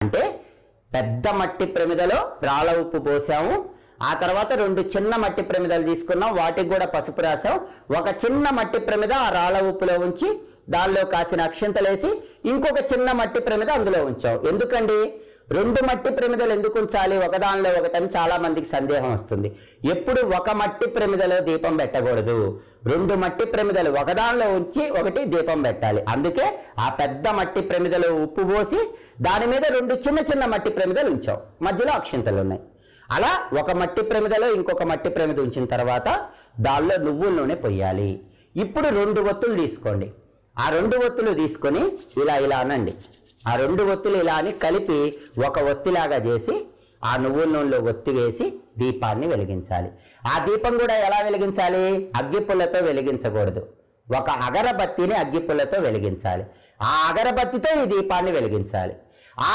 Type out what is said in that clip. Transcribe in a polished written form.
అంటే పెద్ద మట్టి ప్రమిదలో రాళ్ళ ఉప్పు పోసాము, ఆ తర్వాత 2 చిన్న మట్టి ప్రమిదలు తీసుకున్నాం, వాటికి కూడా పసుపు రాసాం. ఒక చిన్న మట్టి ప్రమిద ఆ రాళ్ళ ఉప్పులో ఉంచి దానిలో కాసిన అక్షింతలేసి ఇంకొక చిన్న మట్టి ప్రమిద అందులో ఉంచాం. ఎందుకండి 2 మట్టి ప్రమిదలు ఎందుకు ఉంచాలి, ఒకదానిలో ఒకటని చాలా మందికి సందేహం వస్తుంది. ఎప్పుడు ఒక మట్టి ప్రమిదలో దీపం పెట్టకూడదు, 2 మట్టి ప్రమిదలు ఒకదానిలో ఉంచి ఒకటి దీపం పెట్టాలి. అందుకే ఆ పెద్ద మట్టి ప్రమిదలో ఉప్పు పోసి దాని మీద 2 చిన్న చిన్న మట్టి ప్రమిదలు ఉంచాం, మధ్యలో అక్షింతలు ఉన్నాయి. అలా ఒక మట్టి ప్రమిదలో ఇంకొక మట్టి ప్రమిద ఉంచిన తర్వాత దానిలో నువ్వుల నూనె పొయ్యాలి. ఇప్పుడు 2 ఒత్తులు తీసుకోండి, ఆ 2 ఒత్తులు తీసుకొని ఇలా అనండి. ఆ 2 ఒత్తులు ఇలా అని కలిపి ఒక ఒత్తిలాగా చేసి ఆ నువ్వుల నూనెలో ఒత్తి వేసి దీపాన్ని వెలిగించాలి. ఆ దీపం కూడా ఎలా వెలిగించాలి, అగ్గిపుల్లతో వెలిగించకూడదు, ఒక అగరబత్తిని అగ్గిపుల్లతో వెలిగించాలి. ఆ అగరబత్తితో ఈ దీపాన్ని వెలిగించాలి. ఆ